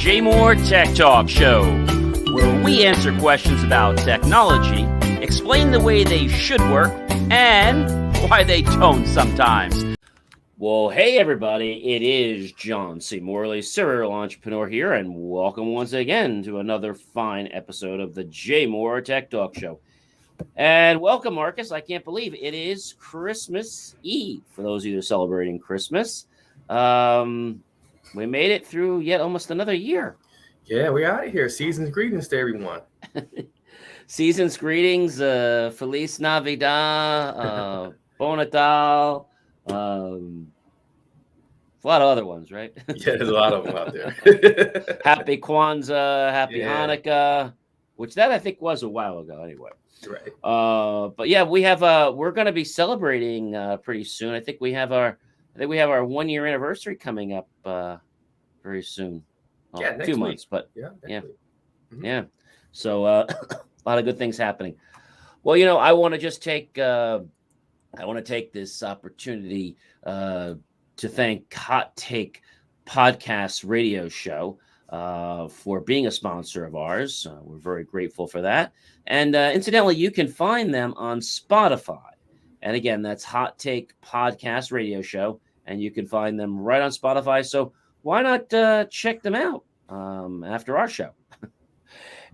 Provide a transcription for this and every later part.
J Moore Tech Talk Show, where we answer questions about technology, explain the way they should work, and why they don't sometimes. Well, hey everybody, it is John C. Morley, serial entrepreneur here, and welcome once again to another fine episode of the J Moore Tech Talk Show. And welcome, Marcus. I can't believe it is Christmas Eve for those of you celebrating Christmas. We made it through yet almost another year. Yeah, we're out of here. Season's greetings to everyone. Season's greetings, Feliz Navidad, Bon Natal, a lot of other ones, right? Yeah, there's a lot of them out there. Happy Kwanzaa, Happy Hanukkah, which that I think was a while ago anyway. Right. But yeah, we're going to be celebrating pretty soon. I think we have our 1 year anniversary coming up very soon. Well, yeah, next 2 week. months, but yeah. Mm-hmm. Yeah. So a lot of good things happening. Well, you know, I want to just take this opportunity to thank Hot Take Podcast Radio Show for being a sponsor of ours. We're very grateful for that. And incidentally, you can find them on Spotify. And again, that's Hot Take Podcast Radio Show. And you can find them right on Spotify. So why not check them out after our show?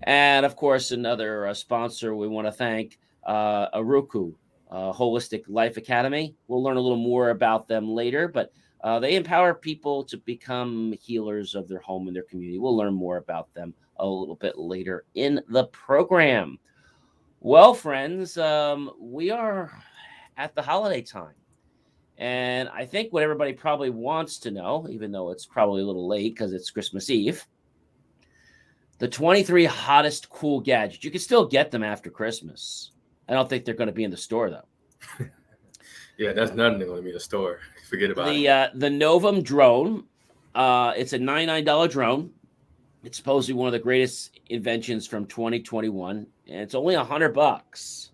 And of course, another sponsor we want to thank, Aruku, Holistic Life Academy. We'll learn a little more about them later, but they empower people to become healers of their home and their community. We'll learn more about them a little bit later in the program. Well, friends, we are at the holiday time. And I think what everybody probably wants to know, even though it's probably a little late because it's Christmas Eve, the 23 hottest cool gadgets. You can still get them after Christmas. I don't think they're going to be in the store, though. Yeah, that's nothing going to be in the store. Forget about it. The Novum drone, it's a $99 drone. It's supposedly one of the greatest inventions from 2021, and it's only $100.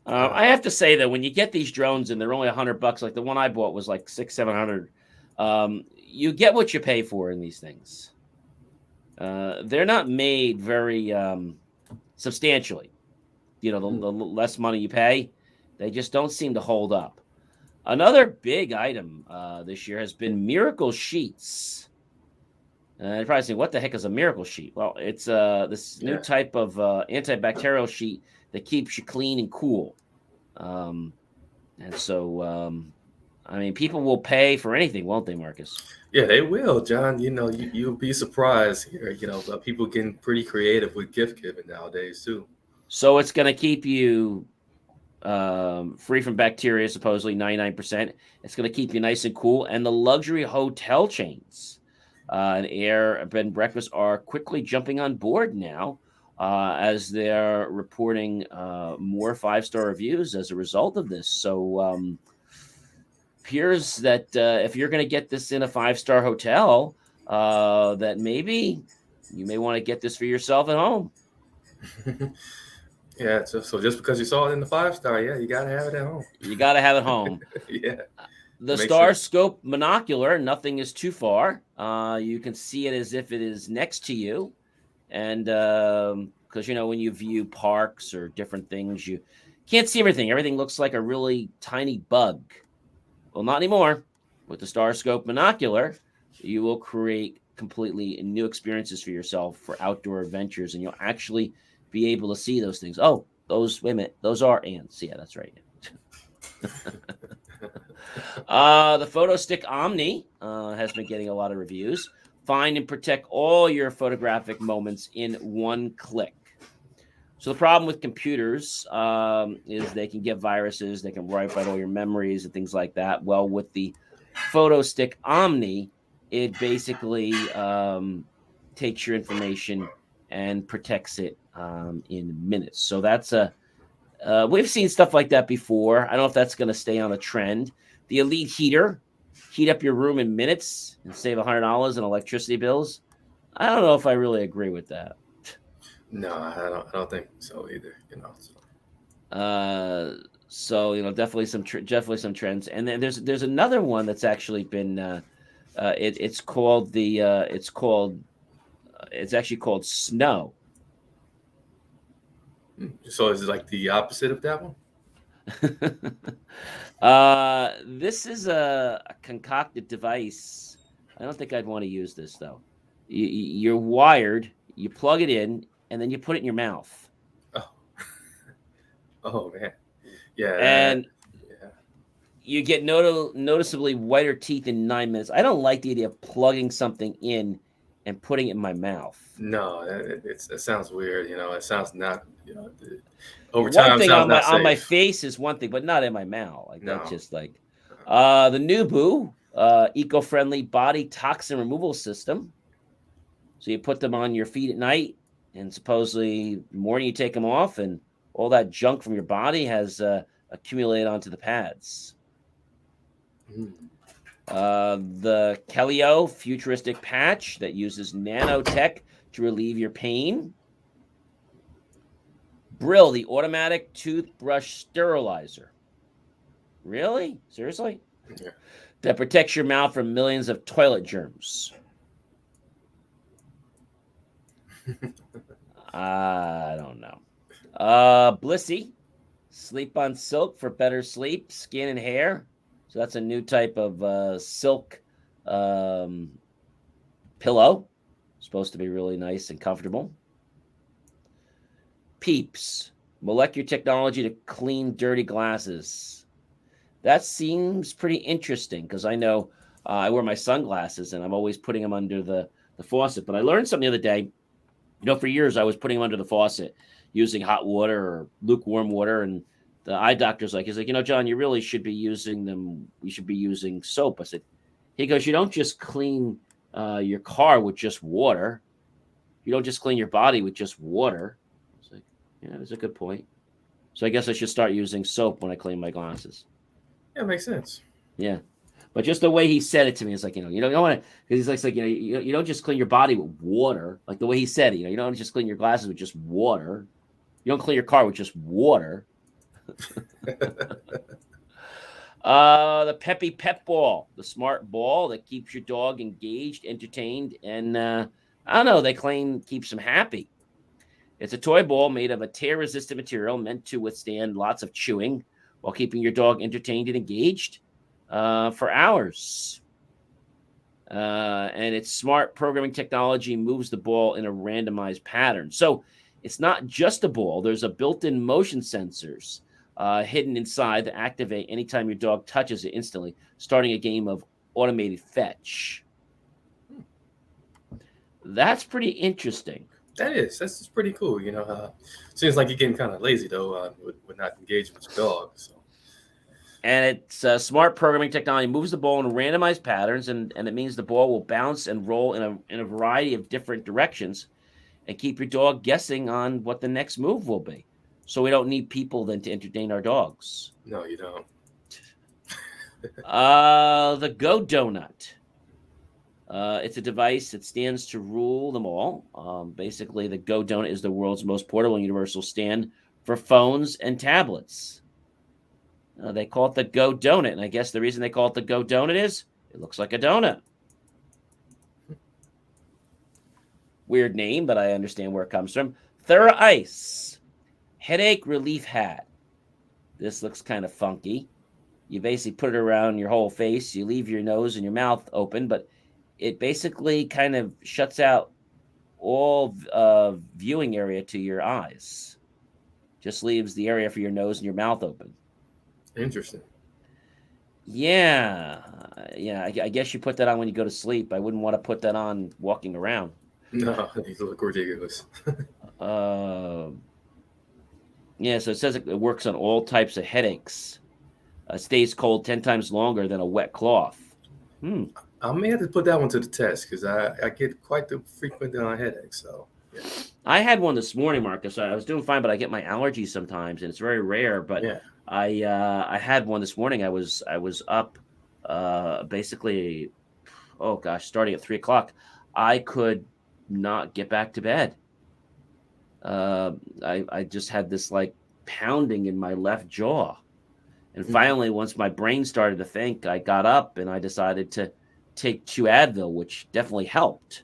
I have to say that when you get these drones and they're only $100, like the one I bought was like $600-700, you get what you pay for in these things. They're not made very substantially. You know, the less money you pay, they just don't seem to hold up. Another big item this year has been Miracle Sheets. You're probably saying, what the heck is a Miracle Sheet? Well, it's this new type of antibacterial sheet that keeps you clean and cool. And so, I mean, people will pay for anything, won't they, Marcus? Yeah, they will, John. You know, you'll be surprised here. You know, people getting pretty creative with gift giving nowadays, too. So it's going to keep you free from bacteria, supposedly 99%. It's going to keep you nice and cool. And the luxury hotel chains and air bed and breakfast are quickly jumping on board now as they're reporting more 5-star reviews as a result of this. So appears that if you're going to get this in a 5-star hotel, that maybe you may want to get this for yourself at home. Yeah, so just because you saw it in the 5-star, you got to have it at home. You got to have it home. Yeah. The Star Scope Monocular, nothing is too far. You can see it as if it is next to you. And because, you know, when you view parks or different things, you can't see everything. Everything looks like a really tiny bug. Well, not anymore. With the Star Scope Monocular, you will create completely new experiences for yourself for outdoor adventures, and you'll actually be able to see those things. Oh, wait a minute. Those are ants. Yeah, that's right. The Photo Stick Omni has been getting a lot of reviews. Find and protect all your photographic moments in one click. So the problem with computers is they can get viruses. They can wipe out all your memories and things like that. Well, with the Photo Stick Omni, it basically takes your information and protects it in minutes. So that's we've seen stuff like that before. I don't know if that's going to stay on a trend. The Elite Heater, heat up your room in minutes and save $100 in electricity bills. I don't know if I really agree with that. No, I don't think so either. You know. So you know, definitely some trends. And then there's another one that's actually been It's actually called Snow. So is it like the opposite of that one? This is a concocted device. I don't think I'd want to use this though. You're wired, you plug it in, and then you put it in your mouth. Oh, oh man, yeah, And yeah. you get noticeably whiter teeth in 9 minutes. I don't like the idea of plugging something in and putting it in my mouth. No, it sounds weird. It sounds not. Over One time, thing sounds on my not safe. face is one thing, but not in my mouth. Like that's No. just like the Nubu eco-friendly body toxin removal system. So you put them on your feet at night, and supposedly the morning you take them off, and all that junk from your body has accumulated onto the pads. Mm. The Kelio futuristic patch that uses nanotech to relieve your pain. Brill, the automatic toothbrush sterilizer. Really? Seriously? Yeah. That protects your mouth from millions of toilet germs. I don't know. Blissy, sleep on silk for better sleep, skin and hair. So that's a new type of silk pillow. Supposed to be really nice and comfortable. Peeps, molecular technology to clean dirty glasses. That seems pretty interesting because I know I wear my sunglasses and I'm always putting them under the faucet. But I learned something the other day. For years I was putting them under the faucet using hot water or lukewarm water. And the eye doctor's like, he's like, John, you really should be using them. You should be using soap. I said, he goes, you don't just clean your car with just water. You don't just clean your body with just water. I was like, yeah, that's a good point. So I guess I should start using soap when I clean my glasses. Yeah, makes sense. Yeah. But just the way he said it to me, it's like, you don't want to, because he's like, you don't just clean your body with water. Like the way he said it, you don't just clean your glasses with just water. You don't clean your car with just water. The Peppy Pep Ball, the smart ball that keeps your dog engaged, entertained, and I don't know, they claim keeps them happy. It's a toy ball made of a tear-resistant material meant to withstand lots of chewing while keeping your dog entertained and engaged for hours. And its smart programming technology moves the ball in a randomized pattern. So it's not just a ball. There's a built-in motion sensors hidden inside that activate anytime your dog touches it instantly, starting a game of automated fetch. That's pretty interesting. That's pretty cool. Seems like you're getting kind of lazy though with not engaging with your dog. So. And it's smart programming technology moves the ball in randomized patterns, and it means the ball will bounce and roll in a variety of different directions and keep your dog guessing on what the next move will be. So we don't need people then to entertain our dogs. No, you don't. The Go Doughnut. It's a device that stands to rule them all. Basically, the Go Doughnut is the world's most portable and universal stand for phones and tablets. They call it the Go Doughnut, and I guess the reason they call it the Go Doughnut is it looks like a donut. Weird name, but I understand where it comes from. Thera Ice, headache relief hat. This looks kind of funky. You basically put it around your whole face. You leave your nose and your mouth open, but it basically kind of shuts out all viewing area to your eyes. Just leaves the area for your nose and your mouth open. Interesting. Yeah. I guess you put that on when you go to sleep. I wouldn't want to put that on walking around. No, these look ridiculous. So it says it works on all types of headaches. Stays cold 10 times longer than a wet cloth. I may have to put that one to the test because I get quite the frequent headaches. So yeah. I had one this morning, Marcus. I was doing fine, but I get my allergies sometimes, and it's very rare. But yeah. I had one this morning. I was up basically, starting at 3:00. I could not get back to bed. I just had this like pounding in my left jaw. And finally, once my brain started to think, I got up and I decided to take 2 Advil, which definitely helped.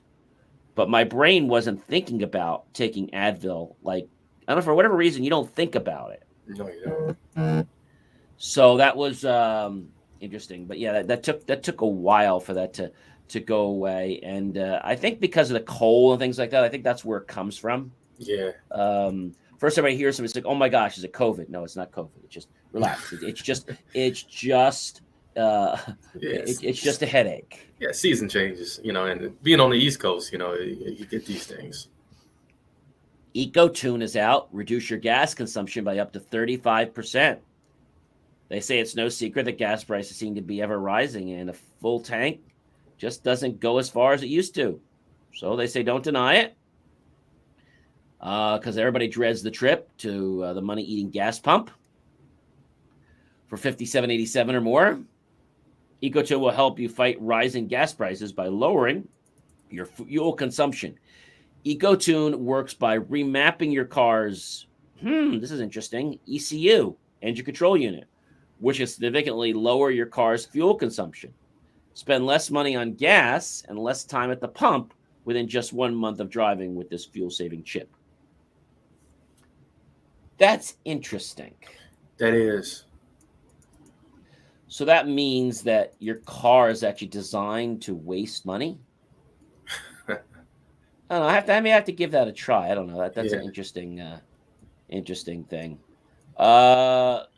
But my brain wasn't thinking about taking Advil. Like, I don't know, for whatever reason, you don't think about it. No, you don't. So that was interesting. But yeah, that took a while for that to go away. And I think because of the cold and things like that, I think that's where it comes from. Yeah. First time I hear somebody, it's like, "Oh my gosh, is it COVID?" No, it's not COVID. It's just relax. It's just it's just a headache. Yeah, season changes, and being on the East Coast, you get these things. EcoTune is out. Reduce your gas consumption by up to 35%. They say it's no secret that gas prices seem to be ever rising, and a full tank just doesn't go as far as it used to. So they say don't deny it, because everybody dreads the trip to the money-eating gas pump for $57.87 or more. EcoTune will help you fight rising gas prices by lowering your fuel consumption. EcoTune works by remapping your car's, this is interesting, ECU, engine control unit, which will significantly lower your car's fuel consumption. Spend less money on gas and less time at the pump within just 1 month of driving with this fuel-saving chip. That's interesting. That is. So that means that your car is actually designed to waste money? I don't know. I may have to give that a try. I don't know. That's an interesting thing.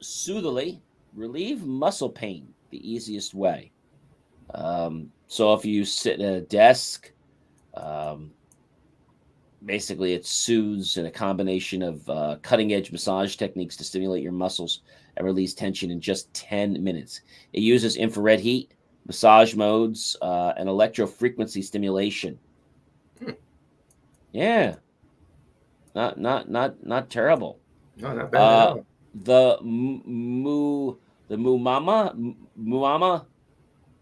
Soothily, relieve muscle pain the easiest way. So if you sit at a desk, basically it soothes in a combination of cutting-edge massage techniques to stimulate your muscles and release tension in just 10 minutes. It uses infrared heat, massage modes, and electrofrequency stimulation. Yeah, not terrible. No, not bad at all. The Muama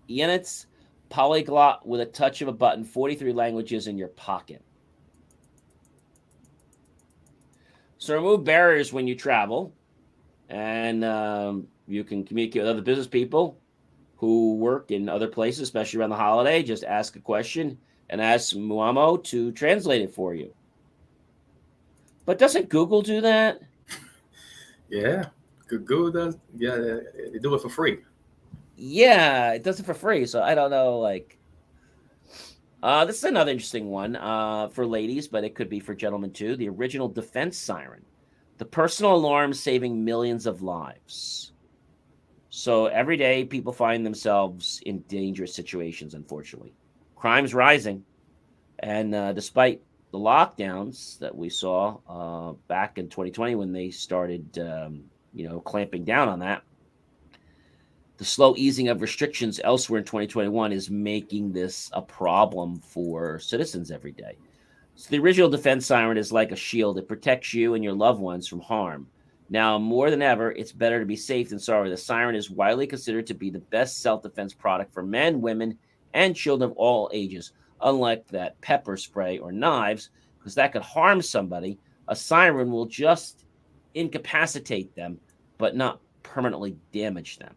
units, polyglot with a touch of a button, 43 languages in your pocket. So remove barriers when you travel, and you can communicate with other business people who work in other places, especially around the holiday. Just ask a question and ask Muamo to translate it for you. But doesn't Google do that? Yeah, Google does. Yeah, they do it for free. Yeah, it does it for free. So I don't know, like, this is another interesting one for ladies, but it could be for gentlemen too. The original defense siren, the personal alarm saving millions of lives. So every day people find themselves in dangerous situations, unfortunately. Crime's rising. And despite the lockdowns that we saw back in 2020 when they started, clamping down on that, the slow easing of restrictions elsewhere in 2021 is making this a problem for citizens every day. So the original defense siren is like a shield. It protects you and your loved ones from harm. Now, more than ever, it's better to be safe than sorry. The siren is widely considered to be the best self-defense product for men, women, and children of all ages. Unlike that pepper spray or knives, because that could harm somebody, a siren will just incapacitate them, but not permanently damage them.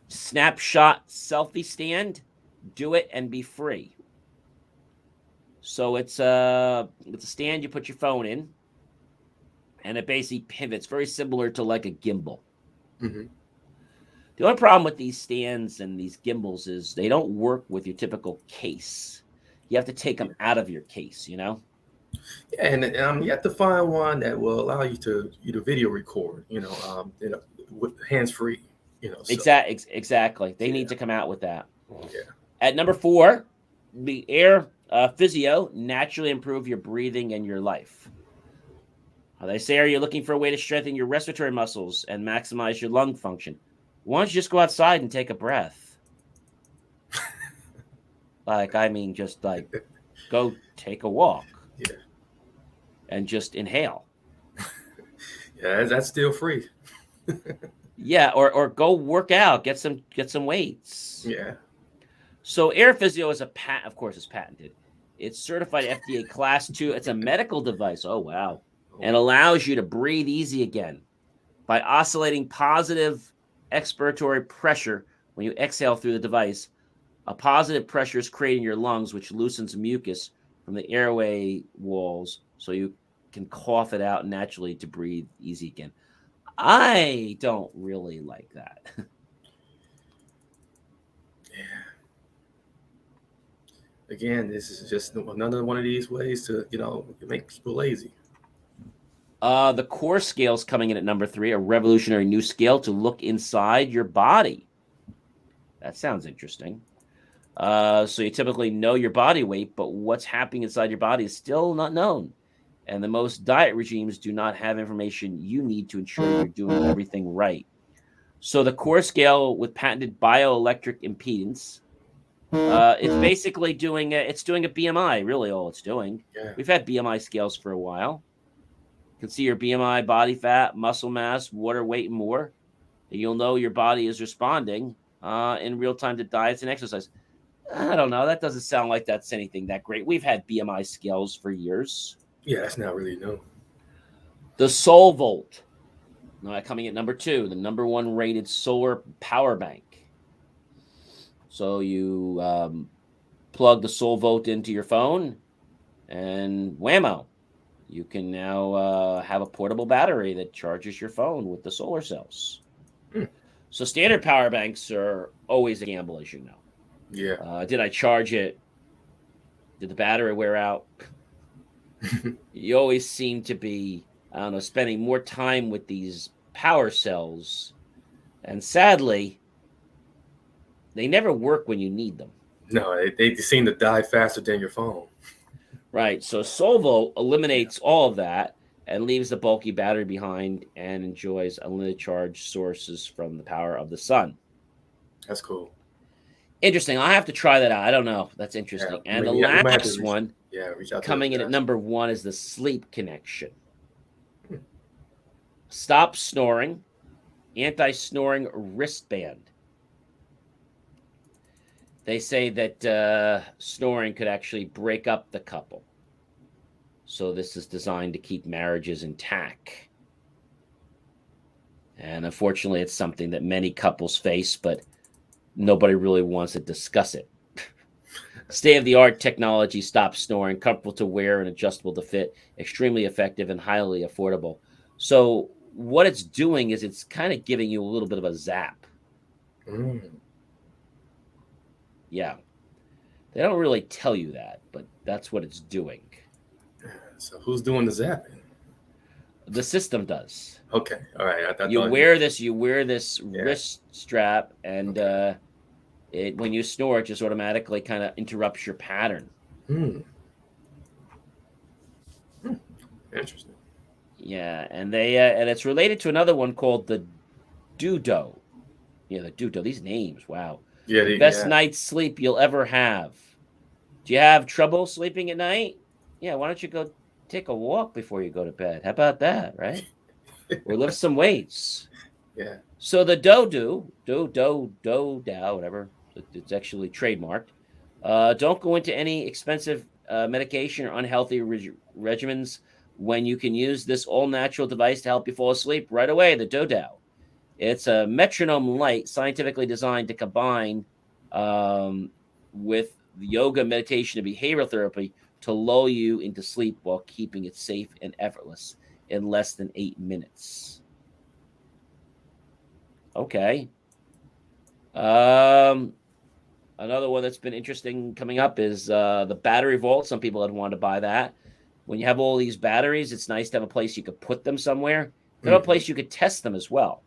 Snapshot selfie stand. Do it and be free. So it's a stand you put your phone in, and it basically pivots, very similar to like a gimbal. Mm-hmm. The only problem with these stands and these gimbals is they don't work with your typical case. You have to take them out of your case, Yeah, and you have to find one that will allow you to video record, with hands free, So. Exactly. They need to come out with that. Yeah. At number 4, the Air Physio naturally improve your breathing and your life. They say, are you looking for a way to strengthen your respiratory muscles and maximize your lung function? Why don't you just go outside and take a breath? Just go take a walk. Yeah. And just inhale. Yeah, that's still free. Yeah, or go work out, get some weights. Yeah. So Air Physio is of course, it's patented. It's certified FDA Class 2. It's a medical device. Oh, wow. And allows you to breathe easy again by oscillating positive expiratory pressure when you exhale through the device. A positive pressure is created in your lungs, which loosens mucus from the airway walls so you can cough it out naturally to breathe easy again. I don't really like that. Yeah. Again, this is just another one of these ways to, make people lazy. The core scale is coming in at number 3, a revolutionary new scale to look inside your body. That sounds interesting. So you typically know your body weight, but what's happening inside your body is still not known. And the most diet regimes do not have information you need to ensure you're doing everything right. So the core scale with patented bioelectric impedance, it's basically doing a BMI, really all it's doing. Yeah. We've had BMI scales for a while. You can see your BMI, body fat, muscle mass, water weight, and more. And you'll know your body is responding in real time to diets and exercise. I don't know. That doesn't sound like that's anything that great. We've had BMI scales for years. Yeah, that's not really new. The Soul Volt, coming at number 2, the number 1 rated solar power bank. So you plug the Soul Volt into your phone, and whammo, you can now have a portable battery that charges your phone with the solar cells. So standard power banks are always a gamble, as you know. Yeah. Did I charge it? Did the battery wear out? You always seem to be, spending more time with these power cells. And sadly, they never work when you need them. No, they seem to die faster than your phone. Right. So Solvo eliminates all of that and leaves the bulky battery behind and enjoys unlimited charge sources from the power of the sun. That's cool. Interesting. I'll have to try that out. I don't know. That's interesting. Yeah, and the last one reach out coming in at number 1 is the sleep connection. Stop snoring, anti-snoring wristband. They say that snoring could actually break up the couple. So this is designed to keep marriages intact. And unfortunately, it's something that many couples face, but nobody really wants to discuss it. State-of-the-art technology, stop snoring, comfortable to wear and adjustable to fit, extremely effective and highly affordable. So what it's doing is it's kind of giving you a little bit of a zap. Yeah. They don't really tell you that, but that's what it's doing. So who's doing the zapping? The system does. Okay. All right. You wear this wrist strap, and when you snore, it just automatically kind of interrupts your pattern. Interesting. Yeah, and and it's related to another one called the Dudo. Yeah, the Dudo. These names, wow. Yeah, the best night's sleep you'll ever have. Do you have trouble sleeping at night? Yeah, why don't you go take a walk before you go to bed? How about that, right? Or lift some weights. Yeah. So the Do, whatever. It's actually trademarked. Don't go into any expensive medication or unhealthy regimens when you can use this all-natural device to help you fall asleep right away, the Dodo. It's a metronome light scientifically designed to combine with yoga, meditation, and behavioral therapy to lull you into sleep while keeping it safe and effortless in less than 8 minutes. Okay. Another one that's been interesting coming up is the battery vault. Some people had wanted to buy that. When you have all these batteries, it's nice to have a place you could put them somewhere. You have a place you could test them as well.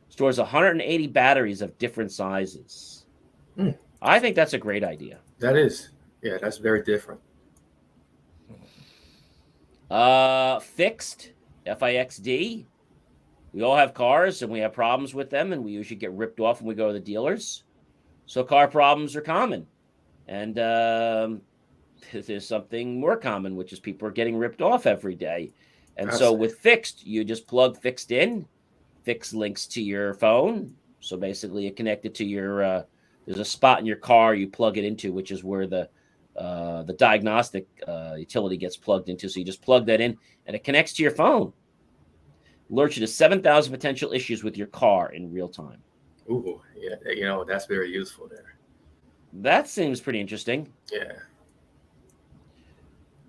Stores 180 batteries of different sizes. I think that's a great idea. That is. Yeah, that's very different. Fixed, FIXD. We all have cars and we have problems with them, and we usually get ripped off when we go to the dealers. So car problems are common. And there's something more common, which is people are getting ripped off every day. And so with Fixed, you just plug Fixed in. Fixed links to your phone. So basically, it connected to your, there's a spot in your car you plug it into, which is where the diagnostic utility gets plugged into. So you just plug that in, and it connects to your phone. Alerts you to 7,000 potential issues with your car in real time. Ooh, yeah, that's very useful there. That seems pretty interesting. Yeah.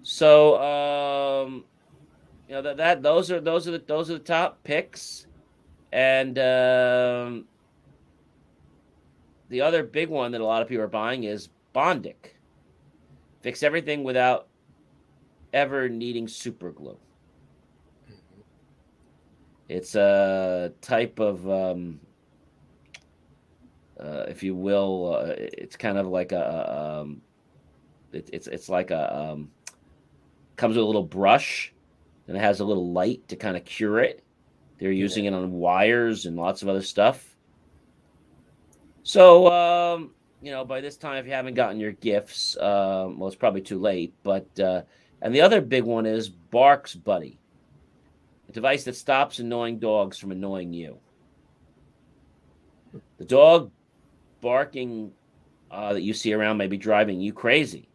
So, that those are the top picks, and the other big one that a lot of people are buying is Bondic. Fix everything without ever needing super glue. Mhm. It's a type of, if you will, it's kind of like it's like comes with a little brush, and it has a little light to kind of cure it. They're Yeah. using it on wires and lots of other stuff. So, by this time, if you haven't gotten your gifts, well, it's probably too late. But and the other big one is Barks Buddy, a device that stops annoying dogs from annoying you. The dog barking that you see around may be driving you crazy.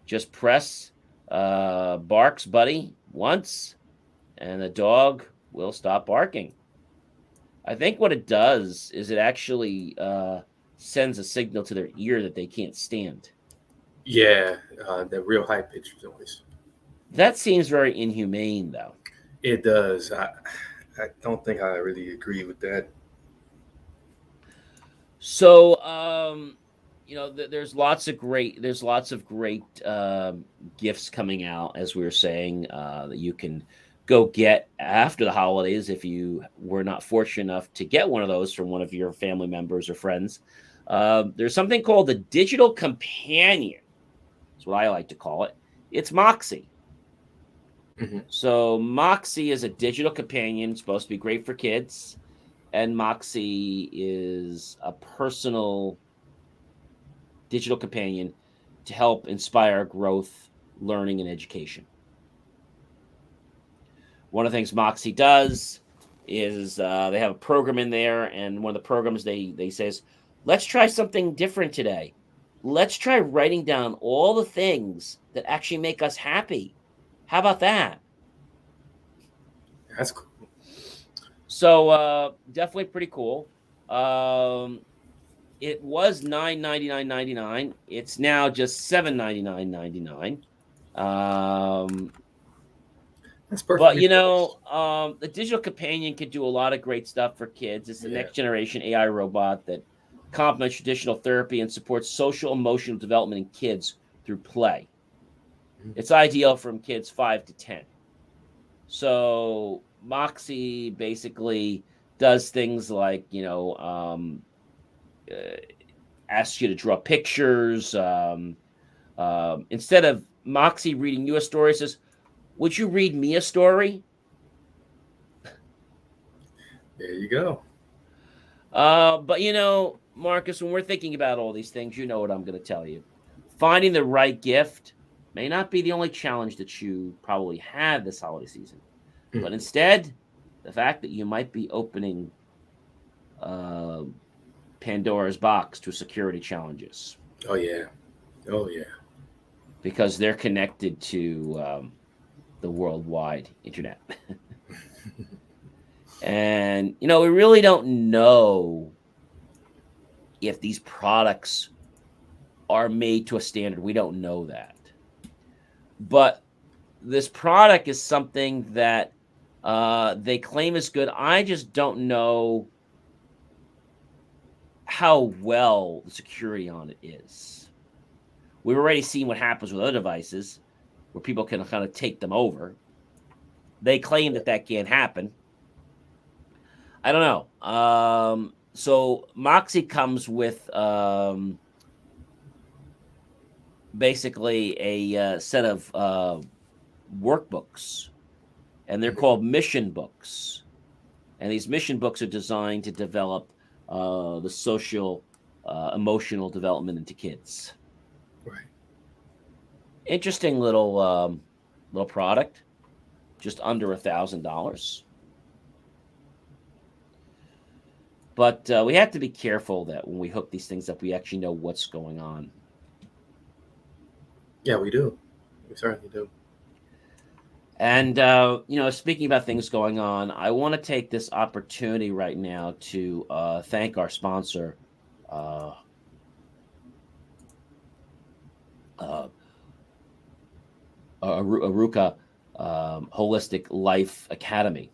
Just press Barks Buddy once, and the dog will stop barking. I think what it does is it actually sends a signal to their ear that they can't stand. Yeah, the real high pitched noise. That seems very inhumane, though. It does. I don't think I really agree with that. So, there's lots of great gifts coming out, as we were saying, that you can go get after the holidays if you were not fortunate enough to get one of those from one of your family members or friends. There's something called the digital companion. That's what I like to call it. It's Moxie. Hmm. So Moxie is a digital companion, supposed to be great for kids, and Moxie is a personal digital companion to help inspire growth, learning, and education. One of the things Moxie does is they have a program in there, and one of the programs they says, let's try something different today. Let's try writing down all the things that actually make us happy. How about that? That's cool. So definitely pretty cool. Um, it was $9.99.99. It's now just $7.99.99. Um, That's but perfectly priced. the digital companion can do a lot of great stuff for kids. It's the Yeah. next generation AI robot that complements traditional therapy and supports social emotional development in kids through play. Mhm. It's ideal from kids 5 to 10. So Moxie basically does things like uh, asks you to draw pictures. Instead of Moxie reading you a story, it says, "Would you read me a story?" There you go. But Marcus, when we're thinking about all these things, you know what I'm going to tell you. Finding the right gift may not be the only challenge that you probably had this holiday season, but Mhm. instead, the fact that you might be opening uh, Pandora's box to security challenges Oh yeah. Oh yeah. because they're connected to the worldwide internet. And, we really don't know if these products are made to a standard. We don't know that. But this product is something that they claim is good. I just don't know how well the security on it is. We've already seen what happens with other devices where people can kind of take them over. They claim that that can't happen. I don't know. So Moxie comes with basically a set of workbooks, and they're Mhm. called mission books. And these mission books are designed to develop the social, emotional development into kids. Right. Interesting little product, just under $1,000. But we have to be careful that when we hook these things up, we actually know what's going on. Yeah, we do. We certainly do. And, speaking about things going on, I want to take this opportunity right now to thank our sponsor, uh, uh, Aruka Holistic Life Academy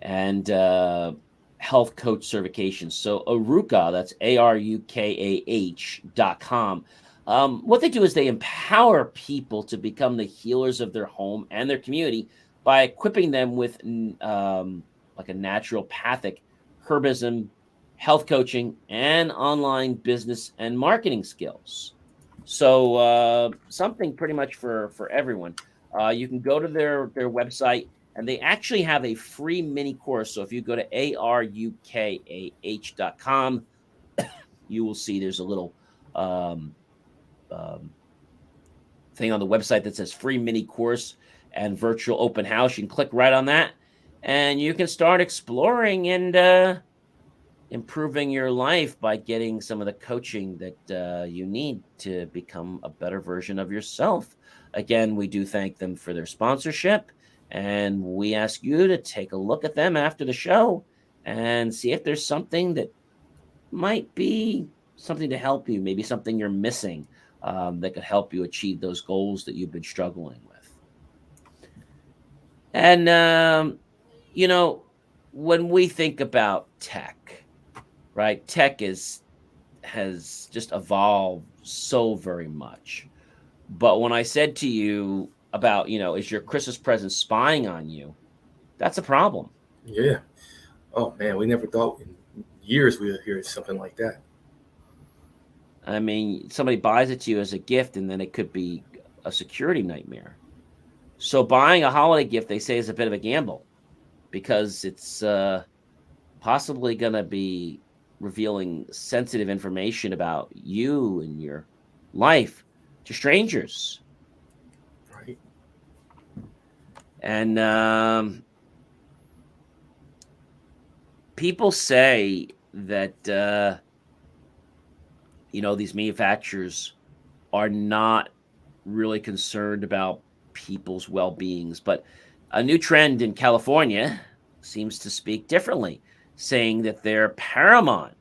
and health coach certification. So Aruka, that's ARUKAH.com. What they do is they empower people to become the healers of their home and their community by equipping them with like a naturopathic herbism, health coaching, and online business and marketing skills. So something pretty much for everyone. You can go to their website, and they actually have a free mini course. So if you go to arukah.com, you will see there's a little um, um, thing on the website that says free mini course and virtual open house. You can click right on that, and you can start exploring and improving your life by getting some of the coaching that you need to become a better version of yourself. Again, we do thank them for their sponsorship, and we ask you to take a look at them after the show and see if there's something that might be something to help you, maybe something you're missing that could help you achieve those goals that you've been struggling with. And, when we think about tech, right? Tech has just evolved so very much. But when I said to you about, is your Christmas present spying on you? That's a problem. Yeah. Oh man, we never thought in years we would hear something like that. I mean, somebody buys it to you as a gift, and then it could be a security nightmare. So buying a holiday gift, they say, is a bit of a gamble because it's possibly going to be revealing sensitive information about you and your life to strangers. Right. And people say that, these manufacturers are not really concerned about people's well-beings. But a new trend in California seems to speak differently, saying that their paramount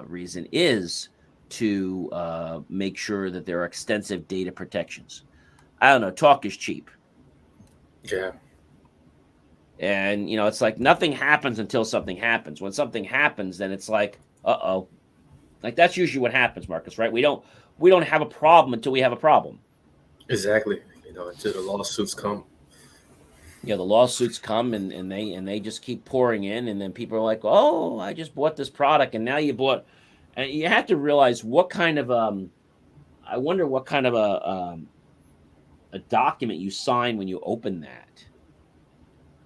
reason is to make sure that there are extensive data protections. I don't know. Talk is cheap. Yeah. And, it's like nothing happens until something happens. When something happens, then it's like, uh-oh. Like that's usually what happens, Marcus, right? We don't have a problem until we have a problem. Exactly. Until the lawsuits come. The lawsuits come and they just keep pouring in, and then people are like, "Oh, I just bought this product, and now you bought," and you have to realize what kind of I wonder what kind of a document you sign when you open that.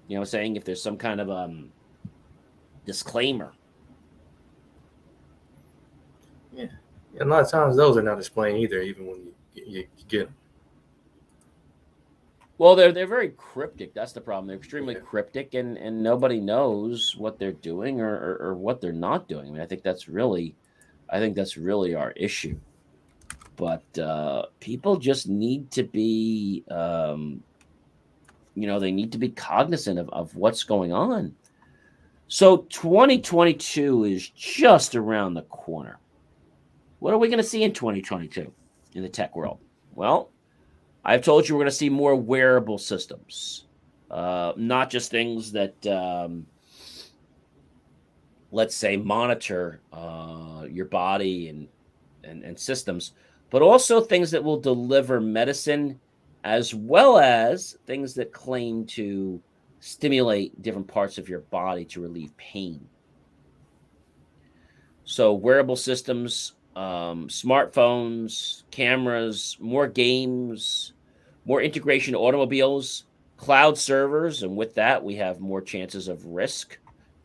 You know what I'm saying? If there's some kind of disclaimer. Yeah. A lot of times those are not explained either, even when you get them. Well, they're very cryptic. That's the problem. They're extremely Yeah. cryptic, and nobody knows what they're doing or what they're not doing. I mean, I think that's really our issue. But people just need to be, they need to be cognizant of what's going on. So 2022 is just around the corner. What are we going to see in 2022 in the tech world? Well, I've told you we're going to see more wearable systems, not just things that, let's say, monitor your body and systems, but also things that will deliver medicine, as well as things that claim to stimulate different parts of your body to relieve pain. So wearable systems, smartphones, cameras, more games, more integration of automobiles, cloud servers, and with that, we have more chances of risk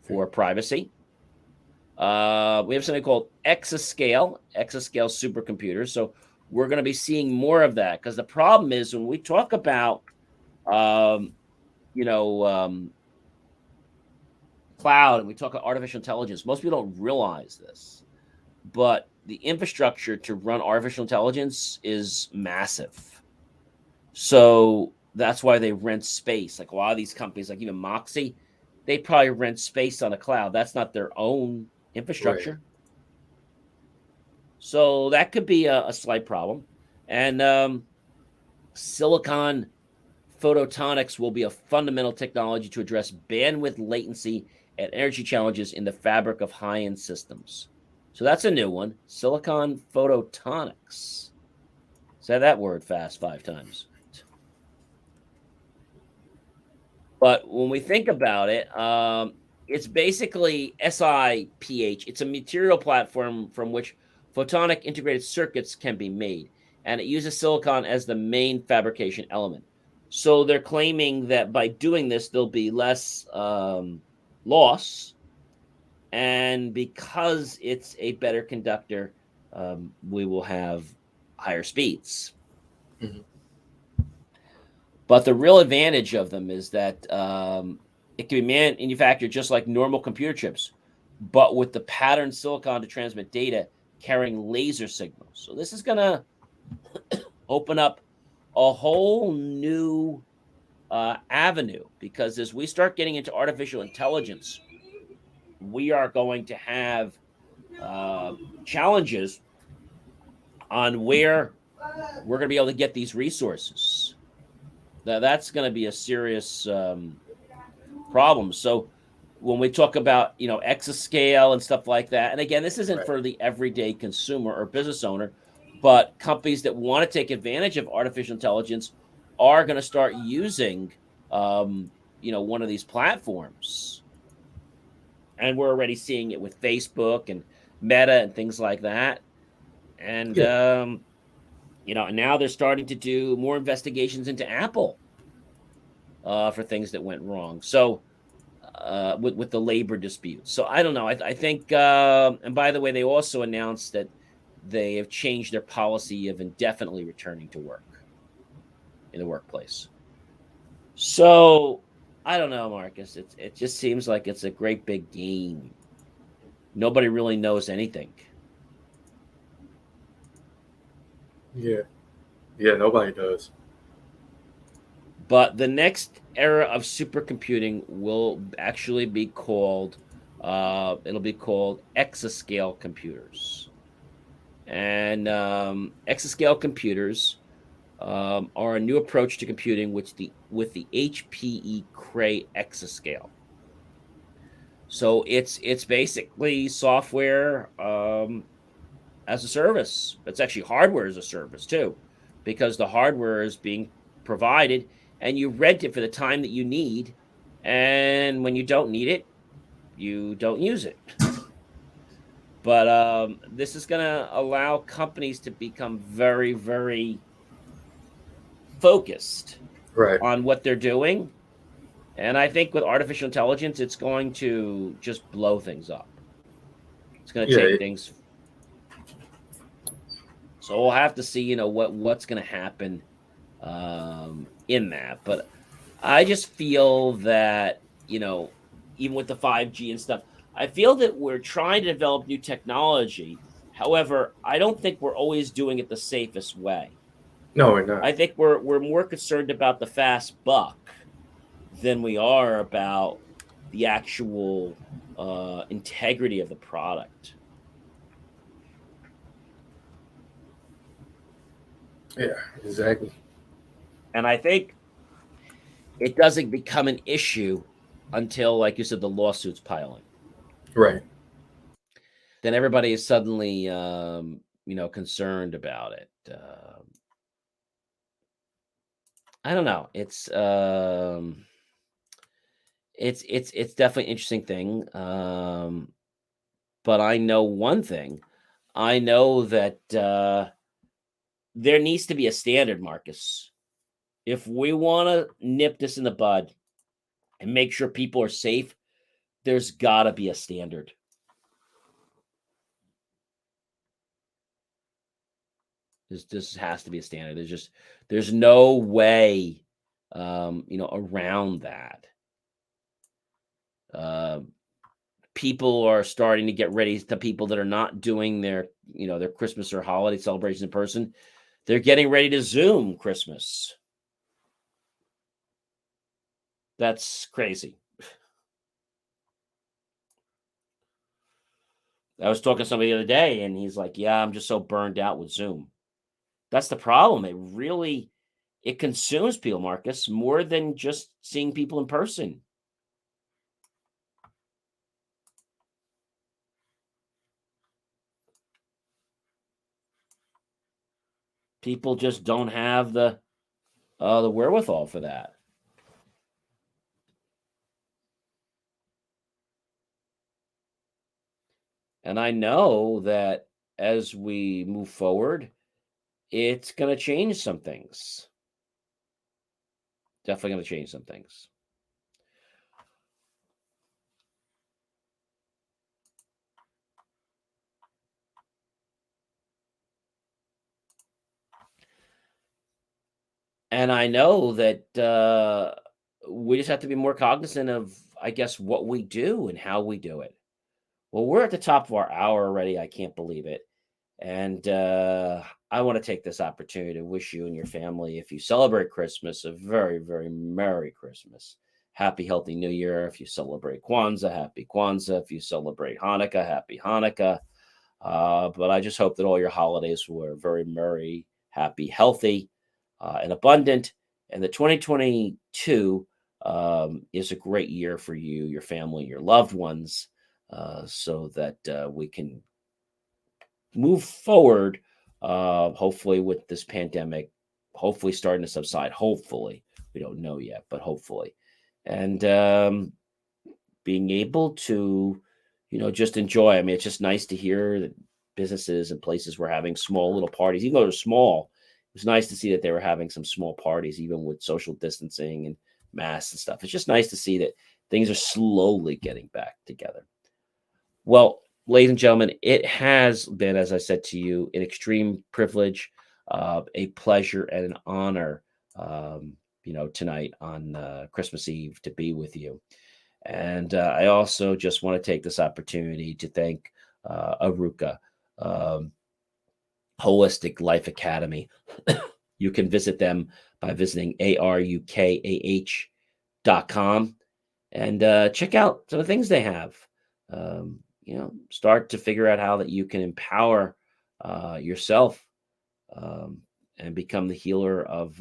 for privacy. We have something called exascale supercomputers. So we're going to be seeing more of that, because the problem is when we talk about, cloud and we talk about artificial intelligence, most people don't realize this, but the infrastructure to run artificial intelligence is massive. So that's why they rent space. Like a lot of these companies, like even Moxie, they probably rent space on a cloud. That's not their own Right. infrastructure. So that could be a slight problem. And silicon phototonics will be a fundamental technology to address bandwidth latency and energy challenges in the fabric of high-end systems. So that's a new one, silicon phototonics. Say that word fast 5 times. But when we think about it, it's basically SIPH. It's a material platform from which photonic integrated circuits can be made, and it uses silicon as the main fabrication element. So they're claiming that by doing this, there'll be less loss, and because it's a better conductor, we will have higher speeds. Mm-hmm. But the real advantage of them is that it can be manufactured just like normal computer chips, but with the patterned silicon to transmit data carrying laser signals. So this is going to open up a whole new avenue, because as we start getting into artificial intelligence, we are going to have challenges on where we're going to be able to get these resources. That's going to be a serious problem. So when we talk about, exascale and stuff like that, and again, this isn't for the everyday consumer or business owner, but companies that want to take advantage of artificial intelligence are going to start using, one of these platforms. And we're already seeing it with Facebook and Meta and things like that. And, and now they're starting to do more investigations into Apple for things that went wrong. So, with the labor dispute. So I don't know. I think, and by the way, they also announced that they have changed their policy of indefinitely returning to work in the workplace. So I don't know, Marcus. It just seems like it's a great big game. Nobody really knows anything. Yeah. Yeah, nobody does. But the next era of supercomputing will actually be called, it'll be called exascale computers. And exascale computers are a new approach to computing with the HPE Cray exascale. So it's basically software as a service. It's actually hardware as a service too, because the hardware is being provided and you rent it for the time that you need, and when you don't need it, you don't use it. But this is going to allow companies to become very, very focused on what they're doing. And I think with artificial intelligence, it's going to just blow things up. It's going to take things. So we'll have to see, what's going to happen in that. But I just feel that, even with the 5G and stuff, I feel that we're trying to develop new technology. However, I don't think we're always doing it the safest way. No, we're not. I think we're more concerned about the fast buck than we are about the actual integrity of the product. Yeah, exactly. And I think it doesn't become an issue until, like you said, the lawsuits pile in. Right. Then everybody is suddenly, concerned about it. I don't know. It's definitely an interesting thing. But I know one thing. I know that there needs to be a standard, Marcus. If we want to nip this in the bud and make sure people are safe, there's got to be a standard. This has to be a standard. There's no way, around that. People are starting to get ready. To people that are not doing their Christmas or holiday celebrations in person, they're getting ready to Zoom Christmas. That's crazy. I was talking to somebody the other day, and he's like, "Yeah, I'm just so burned out with Zoom." That's the problem. It consumes people, Marcus, more than just seeing people in person. People just don't have the wherewithal for that. And I know that as we move forward, it's going to change some things. Definitely going to change some things. And I know that we just have to be more cognizant of, I guess, what we do and how we do it. Well, we're at the top of our hour already. I can't believe it. And I want to take this opportunity to wish you and your family, if you celebrate Christmas, a very, very Merry Christmas. Happy, healthy New Year. If you celebrate Kwanzaa, happy Kwanzaa. If you celebrate Hanukkah, happy Hanukkah. But I just hope that all your holidays were very merry, happy, healthy, and abundant. And the 2022 is a great year for you, your family, your loved ones, so that we can move forward, hopefully, with this pandemic, hopefully starting to subside. Hopefully, we don't know yet, but hopefully. And being able to, just enjoy. I mean, it's just nice to hear that businesses and places were having small little parties, even though they're small. It was nice to see that they were having some small parties, even with social distancing and masks and stuff. It's just nice to see that things are slowly getting back together. Well, ladies and gentlemen, it has been, as I said to you, an extreme privilege, a pleasure, and an honor, tonight on Christmas Eve to be with you. And I also just want to take this opportunity to thank Aruka, um, Holistic Life Academy. You can visit them by visiting arukah.com and check out some of the things they have. Start to figure out how that you can empower yourself, and become the healer of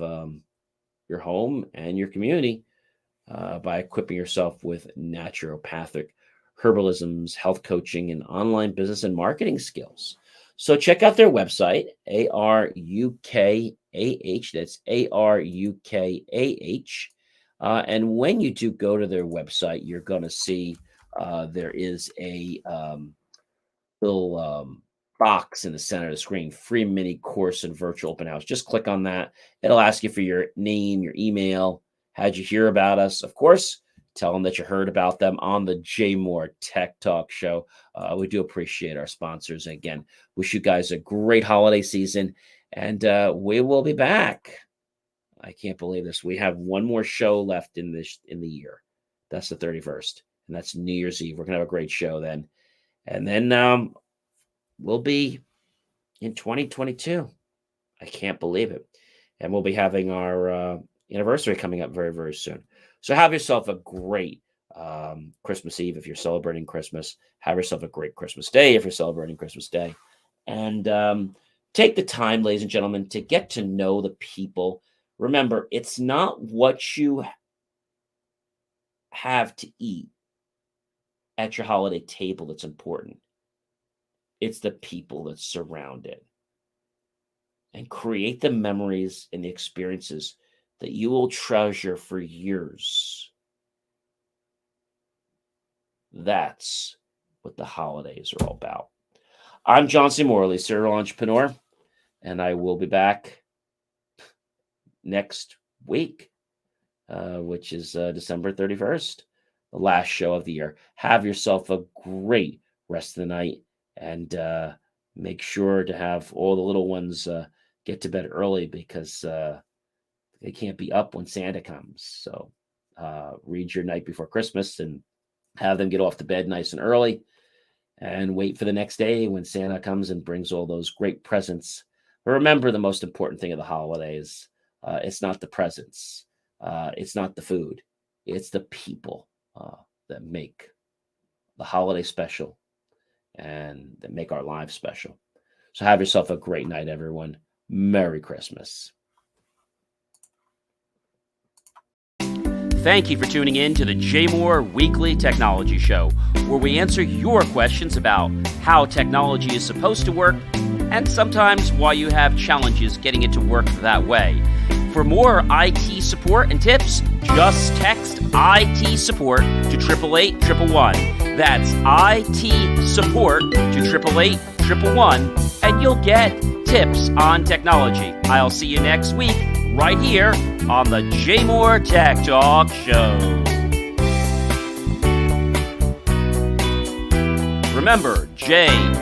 your home and your community, by equipping yourself with naturopathic herbalisms, health coaching, and online business and marketing skills. So check out their website, ARUKAH. That's ARUKAH. And when you do go to their website, you're going to see there is a little box in the center of the screen, free mini course and virtual open house. Just click on that. It'll ask you for your name, your email. How'd you hear about us? Of course, tell them that you heard about them on the J Moore Tech Talk Show. We do appreciate our sponsors. And again, wish you guys a great holiday season, and we will be back. I can't believe this. We have one more show left in the year. That's the 31st, and that's New Year's Eve. We're gonna have a great show then, and then we'll be in 2022. I can't believe it. And we'll be having our anniversary coming up very, very soon. So have yourself a great Christmas Eve if you're celebrating Christmas. Have yourself a great Christmas Day if you're celebrating Christmas Day. And take the time, ladies and gentlemen, to get to know the people. Remember, it's not what you have to eat at your holiday table that's important. It's the people that surround it. And create the memories and the experiences that you will treasure for years. That's what the holidays are all about. I'm John C. Morley, serial entrepreneur, and I will be back next week, which is December 31st, the last show of the year. Have yourself a great rest of the night, and make sure to have all the little ones get to bed early, because they can't be up when Santa comes. So read your night before Christmas and have them get off to bed nice and early, and wait for the next day when Santa comes and brings all those great presents. But remember, the most important thing of the holidays, it's not the presents. It's not the food. It's the people that make the holiday special and that make our lives special. So have yourself a great night, everyone. Merry Christmas. Thank you for tuning in to the J Moore Weekly Technology Show, where we answer your questions about how technology is supposed to work and sometimes why you have challenges getting it to work that way. For more IT support and tips, just text IT support to 888-111. That's IT support to 888-111, and you'll get tips on technology. I'll see you next week right here on the J Moore Tech Talk Show. Remember, jmor.com.